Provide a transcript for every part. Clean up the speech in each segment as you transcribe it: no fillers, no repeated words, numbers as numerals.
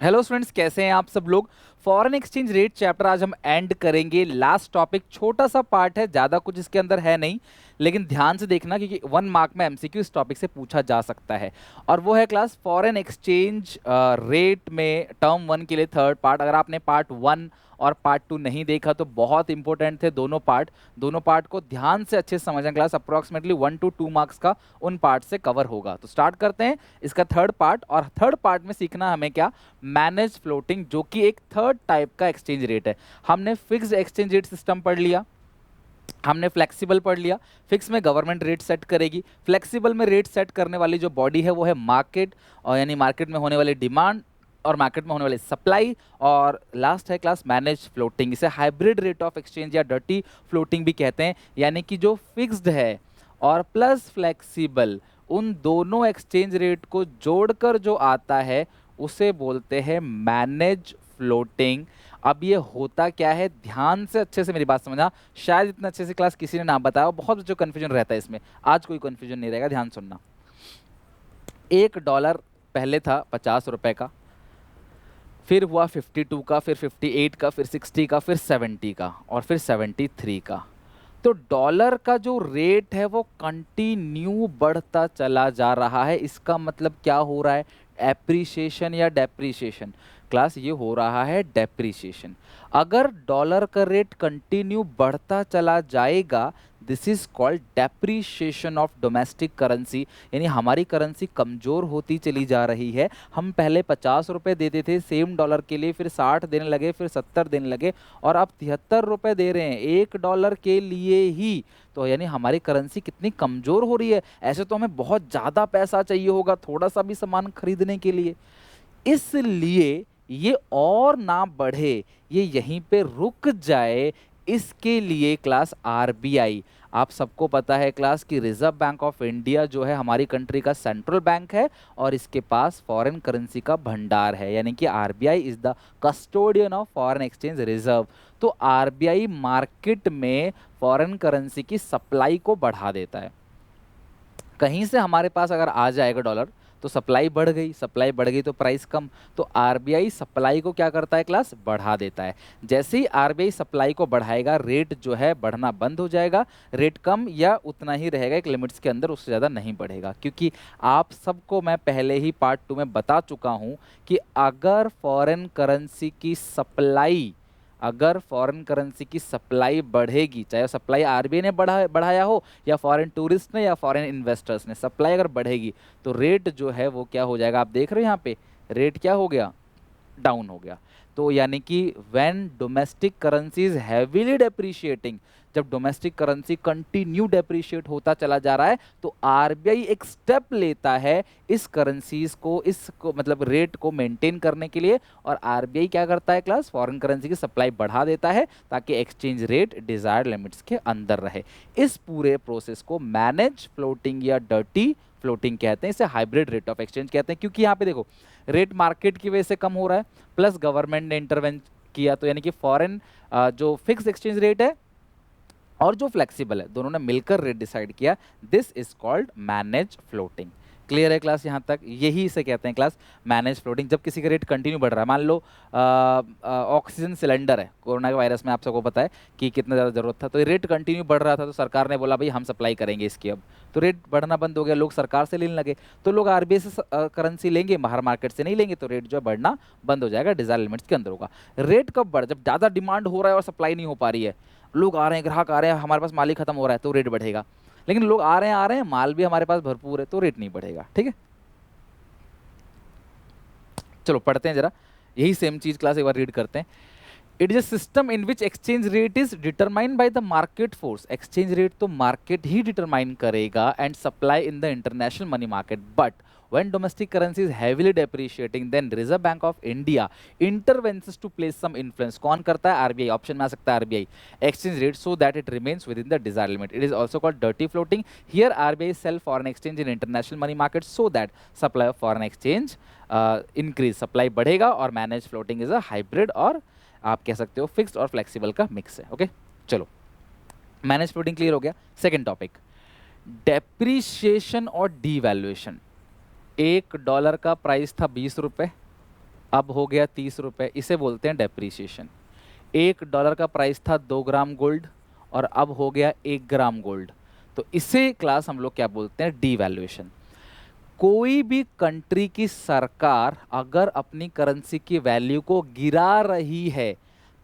Hello students, कैसे हैं आप सब लोग। फॉरेन एक्सचेंज रेट चैप्टर आज हम एंड करेंगे। लास्ट टॉपिक, छोटा सा पार्ट है, ज़्यादा कुछ इसके अंदर है नहीं, लेकिन ध्यान से देखना क्योंकि 1 मार्क में एमसीक्यू इस टॉपिक से पूछा जा सकता है। और वो है क्लास फॉरेन एक्सचेंज रेट में टर्म 1 के लिए थर्ड पार्ट। अगर आपने पार्ट 1 और पार्ट 2 नहीं देखा तो बहुत इंपॉर्टेंट थे दोनों पार्ट को ध्यान से अच्छे से समझना। क्लास अप्रोक्सीमेटली 1 to 2 मार्क्स का उन पार्ट से कवर होगा। तो स्टार्ट करते हैं इसका थर्ड पार्ट। और थर्ड पार्ट में सीखना हमें क्या, मैनेज फ्लोटिंग, जो कि एक थर्ड टाइप का एक्सचेंज रेट है। हमने फिक्स्ड एक्सचेंज रेट सिस्टम पढ़ लिया, हमने फ्लेक्सिबल पढ़ लिया। फिक्स में गवर्नमेंट रेट सेट करेगी, फ्लेक्सिबल में रेट सेट करने वाली जो बॉडी है वो है मार्केट, और यानी मार्केट में होने वाली डिमांड और मार्केट में होने वाली सप्लाई। और लास्ट है क्लास मैनेज फ्लोटिंग। इसे हाइब्रिड रेट ऑफ एक्सचेंज या डर्टी फ्लोटिंग भी कहते हैं, यानी कि जो फिक्स्ड है और प्लस फ्लेक्सिबल, उन दोनों एक्सचेंज रेट को जोड़कर जो आता है उसे बोलते हैं मैनेज फ्लोटिंग। अब ये होता क्या है, ध्यान से अच्छे से मेरी बात समझना। शायद इतना अच्छे से क्लास किसी ने ना बताया, बहुत जो कन्फ्यूजन रहता है इसमें, आज कोई कन्फ्यूजन नहीं रहेगा, ध्यान सुनना। $1 पहले था 50 रुपए का, फिर हुआ 52 का, फिर 58 का, फिर 60 का, फिर 70 का, और फिर 73 का। तो डॉलर का जो रेट है वो कंटिन्यू बढ़ता चला जा रहा है। इसका मतलब क्या हो रहा है, एप्रिसिएशन या डेप्रिसिएशन। क्लास ये हो रहा है डेप्रिसिएशन। अगर डॉलर का रेट कंटिन्यू बढ़ता चला जाएगा, this is called depreciation of domestic currency, यानी हमारी करेंसी कमज़ोर होती चली जा रही है। हम पहले 50 रुपये देते थे सेम डॉलर के लिए, फिर 60 देने लगे, फिर 70 देने लगे, और अब 73 रुपये दे रहे हैं $1 के लिए ही। तो यानी हमारी करेंसी कितनी कमज़ोर हो रही है। ऐसे तो हमें बहुत ज़्यादा पैसा चाहिए होगा थोड़ा सा भी सामान खरीदने के लिए, इसलिए ये और ना बढ़े, ये यहीं पे रुक जाए, इसके लिए क्लास आरबीआई, आप सबको पता है क्लास की रिजर्व बैंक ऑफ इंडिया जो है हमारी कंट्री का सेंट्रल बैंक है, और इसके पास फॉरेन करेंसी का भंडार है, यानी कि RBI is the custodian of foreign exchange reserve. तो आरबीआई मार्केट में फॉरेन करेंसी की सप्लाई को बढ़ा देता है। कहीं से हमारे पास अगर आ जाएगा डॉलर तो सप्लाई बढ़ गई, सप्लाई बढ़ गई तो प्राइस कम। तो आरबीआई सप्लाई को क्या करता है क्लास, बढ़ा देता है। जैसे ही आरबीआई सप्लाई को बढ़ाएगा, रेट जो है बढ़ना बंद हो जाएगा। रेट कम या उतना ही रहेगा एक लिमिट्स के अंदर, उससे ज़्यादा नहीं बढ़ेगा। क्योंकि आप सबको मैं पहले ही पार्ट 2 में बता चुका हूँ कि अगर फॉरेन करेंसी की सप्लाई बढ़ेगी, चाहे सप्लाई आरबीआई ने बढ़ाया हो या फॉरेन टूरिस्ट ने या फॉरेन इन्वेस्टर्स ने, सप्लाई अगर बढ़ेगी तो रेट जो है वो क्या हो जाएगा, आप देख रहे हो यहाँ पे रेट क्या हो गया, डाउन हो गया। तो यानी कि when domestic currency is heavily depreciating, जब डोमेस्टिक करेंसी कंटिन्यू डेप्रिशिएट होता चला जा रहा है, तो आरबीआई एक स्टेप लेता है इस करेंसीज को, इसको मतलब रेट को मेंटेन करने के लिए। और आरबीआई क्या करता है क्लास, फॉरेन करेंसी की सप्लाई बढ़ा देता है ताकि एक्सचेंज रेट डिजायर्ड लिमिट्स के अंदर रहे। इस पूरे प्रोसेस को मैनेज फ्लोटिंग या डर्टी फ्लोटिंग कहते हैं, इसे हाइब्रिड रेट ऑफ एक्सचेंज कहते हैं। क्योंकि यहाँ पे देखो, रेट मार्केट की वजह से कम हो रहा है, प्लस गवर्नमेंट ने इंटरवेंट किया, तो यानी कि फॉरेन जो फिक्स एक्सचेंज रेट है और जो फ्लेक्सिबल है, दोनों ने मिलकर रेट डिसाइड किया। This is called manage floating. Clear है क्लास यहाँ तक, यही इसे कहते हैं क्लास मैनेज फ्लोटिंग। जब किसी का रेट कंटिन्यू बढ़ रहा है, मान लो ऑक्सीजन सिलेंडर है, कोरोना के वायरस में आप सबको पता है कि कितना ज़्यादा ज़रूरत था, तो ये रेट कंटिन्यू बढ़ रहा था, तो सरकार ने बोला भाई हम सप्लाई करेंगे इसकी। अब तो रेट बढ़ना बंद हो गया, लोग सरकार से लेने लगे, तो लोग आरबीआई से करेंसी लेंगे, बाहर मार्केट से नहीं लेंगे, तो रेट जो है बढ़ना बंद हो जाएगा, डिजायर लिमिट्स के अंदर होगा। रेट कब बढ़, जब ज़्यादा डिमांड हो रहा है और सप्लाई नहीं हो पा रही है, लोग आ रहे हैं, ग्राहक आ रहे हैं, हमारे पास माल ही खत्म हो रहा है, तो रेट बढ़ेगा। लेकिन लोग आ रहे हैं, माल भी हमारे पास भरपूर है, तो रेट नहीं बढ़ेगा। ठीक है, चलो पढ़ते हैं जरा, यही सेम चीज क्लास एक बार रीड करते हैं। It is a system in which exchange rate is determined by the market force. Exchange rate तो मार्केट ही डिटरमाइन करेगा, and supply in the international money market. But when domestic currency is heavily depreciating, then Reserve Bank of India intervenes to place some influence. कौन करता है, RBI. Option में आ सकता है RBI. Exchange rate so that it remains within the desired limit. It is also called dirty floating. Here RBI sell foreign exchange in international money market so that supply of foreign exchange increase, supply बढ़ेगा। और manage floating is a hybrid, और आप कह सकते हो fixed और flexible का mix है। ओके, चलो मैनेज फ्लोटिंग क्लियर हो गया। सेकेंड टॉपिक, डेप्रीशिएशन और डीवैल्यूएशन। $1 का प्राइस था 20 रुपए, अब हो गया 30 रुपये, इसे बोलते हैं डेप्रीशिएशन। $1 का प्राइस था 2 ग्राम गोल्ड और अब हो गया 1 ग्राम गोल्ड, तो इसे क्लास हम लोग क्या बोलते हैं, डीवैल्यूएशन। कोई भी कंट्री की सरकार अगर अपनी करेंसी की वैल्यू को गिरा रही है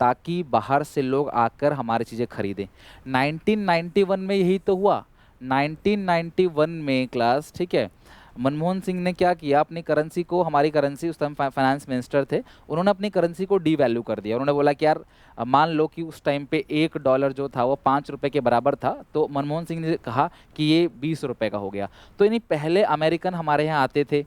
ताकि बाहर से लोग आकर हमारी चीज़ें खरीदें, 1991 में यही तो हुआ। 1991 में क्लास, ठीक है, मनमोहन सिंह ने क्या किया, अपनी करेंसी को, हमारी करेंसी, उस टाइम फाइनेंस मिनिस्टर थे, उन्होंने अपनी करेंसी को डीवैल्यू कर दिया। उन्होंने बोला कि यार मान लो कि उस टाइम पे $1 जो था वो 5 रुपये के बराबर था, तो मनमोहन सिंह ने कहा कि ये 20 रुपये का हो गया। तो यानी पहले अमेरिकन हमारे यहाँ आते थे,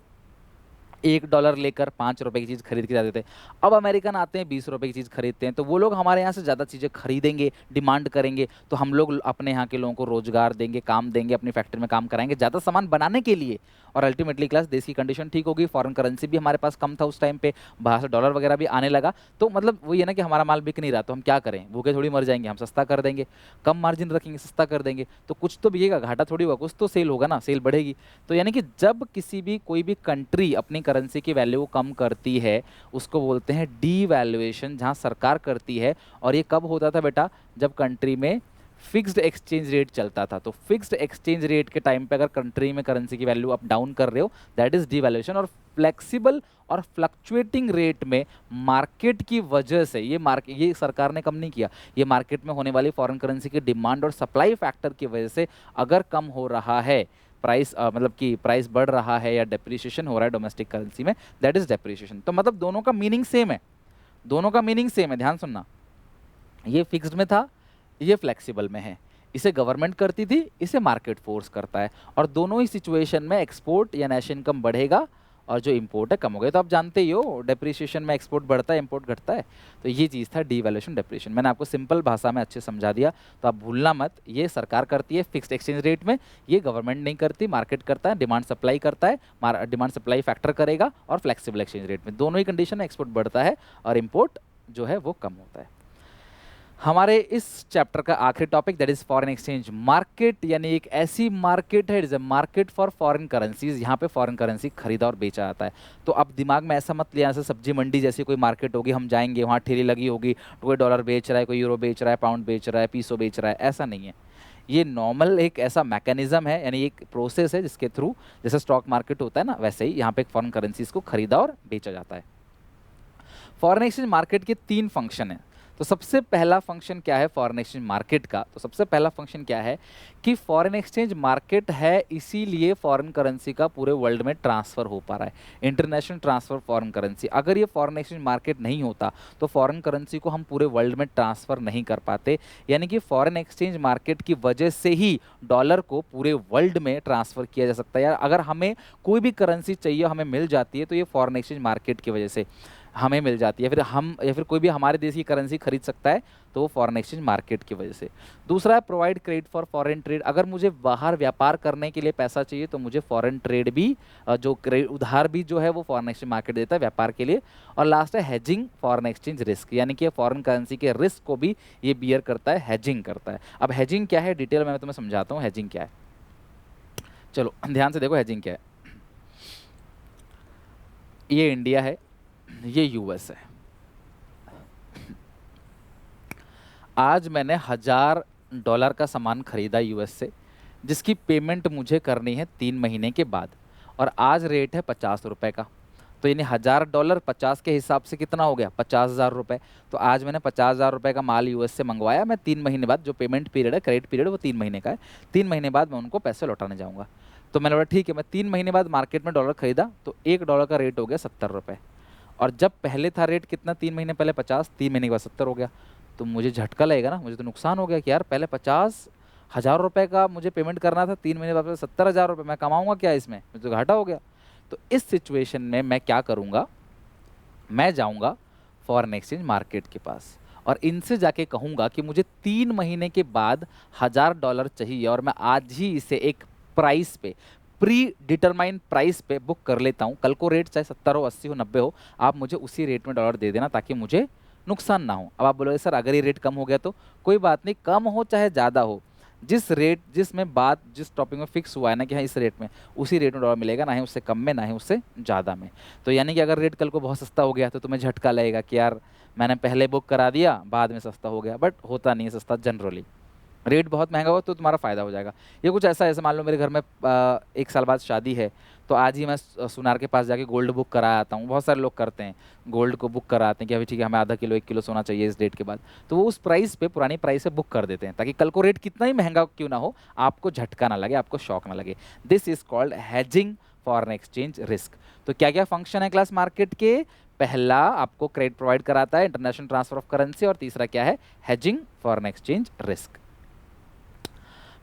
$1 लेकर 5 रुपए की चीज़ खरीद के जाते थे। अब अमेरिकन आते हैं 20 रुपए की चीज़ खरीदते हैं, तो वो लोग हमारे यहाँ से ज़्यादा चीज़ें खरीदेंगे, डिमांड करेंगे, तो हम लोग अपने यहाँ के लोगों को रोजगार देंगे, काम देंगे, अपनी फैक्ट्री में काम कराएंगे ज़्यादा सामान बनाने के लिए, और अल्टीमेटली क्लास देश की कंडीशन ठीक होगी। फॉरेन करेंसी भी हमारे पास कम था उस टाइम पे, बाहर से डॉलर वगैरह भी आने लगा, तो मतलब वही है ना कि हमारा माल बिक नहीं रहा, तो हम क्या करें, भूखे थोड़ी मर जाएंगे, हम सस्ता कर देंगे, कम मार्जिन रखेंगे, सस्ता कर देंगे, तो कुछ तो बिकेगा, घाटा थोड़ी होगा, कुछ तो सेल होगा ना, सेल बढ़ेगी। तो यानी कि जब किसी भी कोई भी कंट्री अपनी करेंसी की वैल्यू कम करती है उसको बोलते हैं डीवैल्यूएशन, जहां सरकार करती है। और ये कब होता था बेटा, जब कंट्री में फिक्स्ड एक्सचेंज रेट चलता था। तो फिक्स्ड एक्सचेंज रेट के टाइम पे अगर कंट्री में करेंसी की वैल्यू अप डाउन कर रहे हो, दैट इज डीवैल्यूएशन। और फ्लेक्सिबल और फ्लक्चुएटिंग रेट में मार्केट की वजह से, ये सरकार ने कम नहीं किया, ये मार्केट में होने वाली फॉरेन करेंसी की डिमांड और सप्लाई फैक्टर की वजह से अगर कम हो रहा है प्राइस, मतलब कि प्राइस बढ़ रहा है या डेप्रिसिएशन हो रहा है डोमेस्टिक करेंसी में, दैट इज डेप्रिसिएशन। तो मतलब दोनों का मीनिंग सेम है, दोनों का मीनिंग सेम है, ध्यान सुनना। ये फिक्स्ड में था, ये फ्लेक्सिबल में है। इसे गवर्नमेंट करती थी, इसे मार्केट फोर्स करता है। और दोनों ही सिचुएशन में एक्सपोर्ट या नेशनल इनकम बढ़ेगा और जो इंपोर्ट है कम हो गया। तो आप जानते ही हो डेप्रिसिएशन में एक्सपोर्ट बढ़ता है, इंपोर्ट घटता है। तो ये चीज़ था डीवैल्यूएशन डेप्रिसिएशन। मैंने आपको सिंपल भाषा में अच्छे समझा दिया, तो आप भूलना मत, ये सरकार करती है फिक्स्ड एक्सचेंज रेट में, ये गवर्नमेंट नहीं करती, मार्केट करता है, डिमांड सप्लाई करता है, डिमांड सप्लाई फैक्टर करेगा, और फ्लेक्सिबल एक्सचेंज रेट में दोनों ही कंडीशन में एक्सपोर्ट बढ़ता है और इंपोर्ट जो है वो कम होता है। हमारे इस चैप्टर का आखिरी topic that is foreign exchange market, यानी एक ऐसी मार्केट है, is a market for foreign currencies. यहाँ पे फॉरेन करेंसी खरीदा और बेचा जाता है। तो अब दिमाग में ऐसा मत लिया जैसे सब्जी मंडी जैसी कोई मार्केट होगी, हम जाएंगे वहाँ ठेली लगी होगी, तो कोई डॉलर बेच रहा है, कोई यूरो बेच रहा है, पाउंड बेच रहा है, पीसो बेच रहा है, ऐसा नहीं है। ये नॉर्मल एक ऐसा मैकेनिज्म है, यानी एक प्रोसेस है जिसके थ्रू, जैसे स्टॉक मार्केट होता है ना, वैसे ही यहाँ पे फॉरेन करेंसीज को खरीदा और बेचा जाता है। फॉरेन एक्सचेंज मार्केट के 3 फंक्शन हैं। तो सबसे पहला फंक्शन क्या है फॉरेन एक्सचेंज मार्केट का, तो सबसे पहला फंक्शन क्या है कि फॉरेन एक्सचेंज मार्केट है, इसीलिए फॉरेन करेंसी का पूरे वर्ल्ड में ट्रांसफर हो पा रहा है, इंटरनेशनल ट्रांसफर फॉरेन करेंसी। अगर ये फॉरेन एक्सचेंज मार्केट नहीं होता तो फॉरेन करेंसी को हम पूरे वर्ल्ड में ट्रांसफर नहीं कर पाते। यानी कि फॉरेन एक्सचेंज मार्केट की वजह से ही डॉलर को पूरे वर्ल्ड में ट्रांसफर किया जा सकता है। यार अगर हमें कोई भी करेंसी चाहिए, हमें मिल जाती है, तो ये फॉरेन एक्सचेंज मार्केट की वजह से हमें मिल जाती है। फिर हम या फिर कोई भी हमारे देश की करेंसी खरीद सकता है, तो वो फॉरेन एक्सचेंज मार्केट की वजह से। दूसरा है provide credit for foreign trade. अगर मुझे बाहर व्यापार करने के लिए पैसा चाहिए तो मुझे फॉरेन ट्रेड भी, जो उधार भी जो है वो फॉरेन एक्सचेंज मार्केट देता है व्यापार के लिए। और लास्ट है हेजिंग फॉरेन एक्सचेंज रिस्क, यानी कि फॉरेन करेंसी के रिस्क को भी ये बियर करता है, हेजिंग करता है। अब हेजिंग क्या है डिटेल में मैं तुम्हें समझाता हूँ हेजिंग क्या है। चलो ध्यान से देखो हेजिंग क्या है। ये इंडिया है, ये यूएस है। आज मैंने $1000 का सामान खरीदा यूएस से, जिसकी पेमेंट मुझे करनी है 3 महीने के बाद, और आज रेट है $50 का। तो यानी $1000 50 के हिसाब से कितना हो गया, 50,000 रुपये। तो आज मैंने 50,000 रुपये का माल यूएस से मंगवाया, मैं 3 महीने बाद, जो पेमेंट पीरियड है, क्रेडिट पीरियड, वो 3 महीने का है, 3 महीने बाद मैं उनको पैसे लौटाने जाऊँगा। तो मैंने बोला ठीक है, मैं 3 महीने बाद मार्केट में डॉलर खरीदा, तो $1 का रेट हो गया $70। और जब पहले था रेट कितना, 3 महीने पहले 50, 3 महीने के बाद 70 हो गया। तो मुझे झटका लगेगा ना, मुझे तो नुकसान हो गया कि यार पहले 50,000 रुपये का मुझे पेमेंट करना था, 3 महीने बाद 70,000 रुपये, मैं कमाऊंगा क्या इसमें, मुझे तो घाटा हो गया। तो इस सिचुएशन में मैं क्या करूँगा, मैं जाऊँगा फॉरेन एक्सचेंज मार्केट के पास और इनसे जाके कहूँगा कि मुझे 3 महीने के बाद $1000 चाहिए, और मैं आज ही इसे एक प्राइस पे, प्री डिटरमाइन प्राइस पे बुक कर लेता हूँ। कल को रेट चाहे 70 हो, 80 हो, 90 हो, आप मुझे उसी रेट में डॉलर दे देना ताकि मुझे नुकसान ना हो। अब आप बोलोगे सर अगर ये रेट कम हो गया तो, कोई बात नहीं, कम हो चाहे ज़्यादा हो, जिसमें बात जिस टॉपिक में फिक्स हुआ है ना कि हाँ इस रेट में, उसी रेट में डॉलर मिलेगा, ना ही उससे कम में ना ही उससे ज़्यादा में। तो यानी कि अगर रेट कल को बहुत सस्ता हो गया तो तुम्हें झटका लगेगा कि यार मैंने पहले बुक करा दिया, बाद में सस्ता हो गया, बट होता नहीं है सस्ता जनरली। रेट बहुत महंगा हो तो तुम्हारा फ़ायदा हो जाएगा। ये कुछ ऐसा है, जैसे मान लो मेरे घर में 1 साल बाद शादी है, तो आज ही मैं सुनार के पास जाके गोल्ड बुक करा आता हूँ। बहुत सारे लोग करते हैं, गोल्ड को बुक कराते हैं कि अभी ठीक है हमें आधा किलो 1 किलो सोना चाहिए इस डेट के बाद, तो वो उस प्राइस पे, पुरानी प्राइस पे बुक कर देते हैं, ताकि कल को रेट कितना ही महंगा क्यों ना हो आपको झटका ना लगे, आपको शॉक ना लगे। This is called hedging foreign exchange risk. तो क्या क्या फंक्शन है क्लास मार्केट के? पहला आपको क्रेडिट प्रोवाइड कराता है, इंटरनेशनल ट्रांसफर ऑफ करेंसी, और तीसरा क्या है? Hedging foreign exchange risk.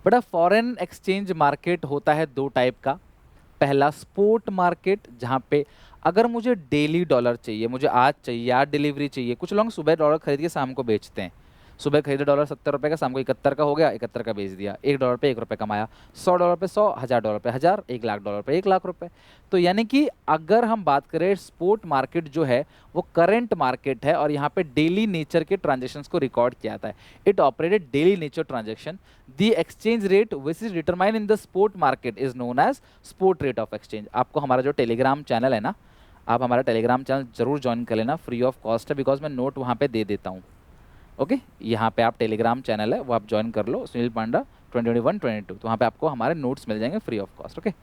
बड़ा फॉरेन एक्सचेंज मार्केट होता है 2 टाइप का। पहला स्पोर्ट मार्केट, जहाँ पे अगर मुझे डेली डॉलर चाहिए, मुझे आज चाहिए, आज डिलीवरी चाहिए। कुछ लोग सुबह डॉलर खरीद के शाम को बेचते हैं। सुबह खरीदे डॉलर 70 रुपये का, शाम को 71 का हो गया, 71 का बेच दिया, $1 पे $1 कमाया, $100 पे 100, $1000 पे 1000, $1,00,000 पे $1,00,000। तो यानी कि अगर हम बात करें, स्पोर्ट मार्केट जो है वो करंट मार्केट है, और यहाँ पे डेली नेचर के ट्रांजेक्शन्स को रिकॉर्ड किया जाता है। It operated daily nature transaction. The exchange rate which is determine in the spot market is known as spot rate of exchange. आपको हमारा जो टेलीग्राम चैनल है ना, आप हमारा टेलीग्राम चैनल जरूर ज्वाइन कर लेना, फ्री ऑफ कॉस्ट है, बिकॉज मैं नोट वहाँ पे दे देता हूँ। ओके, यहाँ पे आप टेलीग्राम चैनल है वो आप ज्वाइन कर लो, सुनील पांडा 2021-22, तो वहाँ पे आपको हमारे नोट्स मिल जाएंगे फ्री ऑफ कॉस्ट। ओके,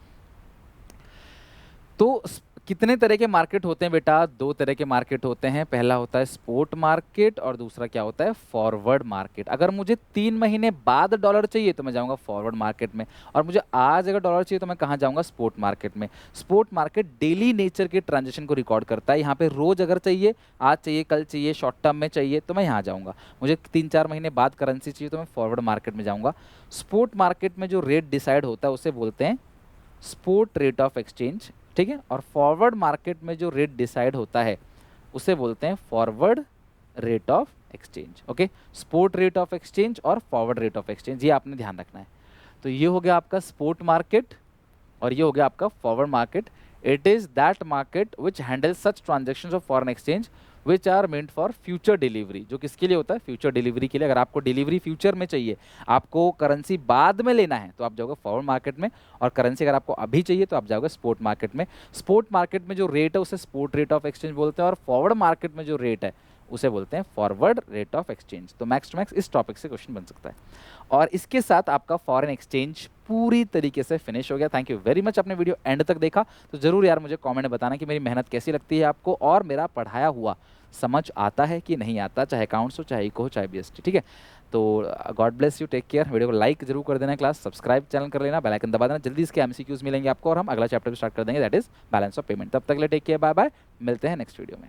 तो कितने तरह के मार्केट होते हैं बेटा? 2 तरह के मार्केट होते हैं। पहला होता है स्पोर्ट मार्केट, और दूसरा क्या होता है? Forward market. अगर मुझे 3 महीने बाद डॉलर चाहिए तो मैं जाऊंगा फॉरवर्ड मार्केट में, और मुझे आज अगर डॉलर चाहिए तो मैं कहाँ जाऊंगा? स्पोर्ट मार्केट में। स्पोर्ट मार्केट डेली नेचर के ट्रांजेक्शन को रिकॉर्ड करता है। यहाँ पे रोज अगर चाहिए, आज चाहिए, कल चाहिए, शॉर्ट टर्म में चाहिए, तो मैं यहाँ जाऊँगा। मुझे 3-4 महीने बाद करेंसी चाहिए तो मैं फॉरवर्ड मार्केट में जाऊँगा। स्पोर्ट मार्केट में जो रेट डिसाइड होता है उसे बोलते हैं स्पोर्ट रेट ऑफ एक्सचेंज, ठीक है। और फॉरवर्ड मार्केट में जो रेट डिसाइड होता है उसे बोलते हैं forward rate of exchange. Okay, sport rate of exchange और फॉरवर्ड रेट ऑफ एक्सचेंज, ये आपने ध्यान रखना है। तो ये हो गया आपका स्पोर्ट मार्केट, और ये हो गया आपका forward market. It is that market which handle such transactions of foreign exchange which are meant for future delivery. जो किसके लिए होता है? फ्यूचर डिलीवरी के लिए। अगर आपको डिलीवरी फ्यूचर में चाहिए, आपको करेंसी बाद में लेना है, तो आप जाओगे फॉरवर्ड मार्केट में, और करेंसी अगर आपको अभी चाहिए तो आप जाओगे स्पोर्ट मार्केट में। स्पोर्ट मार्केट में जो रेट है उसे स्पोर्ट रेट ऑफ एक्सचेंज बोलते हैं, और फॉरवर्ड मार्केट में जो रेट है उसे बोलते हैं फॉरवर्ड रेट ऑफ एक्सचेंज। तो मैक्स टू मैक्स इस टॉपिक से क्वेश्चन बन सकता है। और इसके साथ आपका फॉरेन एक्सचेंज पूरी तरीके से फिनिश हो गया। Thank you very much. आपने वीडियो एंड तक देखा तो जरूर यार मुझे कमेंट में बताना कि मेरी मेहनत कैसी लगती है आपको, और मेरा पढ़ाया हुआ समझ आता है कि नहीं आता, चाहे अकाउंट्स हो, चाहे इको हो, चाहे बीएसटी, ठीक है। तो god bless you, take care. Video को लाइक जरूर कर देना, क्लास सब्सक्राइब चैनल कर लेना, बेल आइकन दबा देना, जल्दी इसके एमसीक्यूज मिलेंगे आपको, और हम अगला चैप्टर भी स्टार्ट कर देंगे, that is balance of payment. तब तक के लिए टेक केयर, बाय बाय, मिलते हैं नेक्स्ट वीडियो में।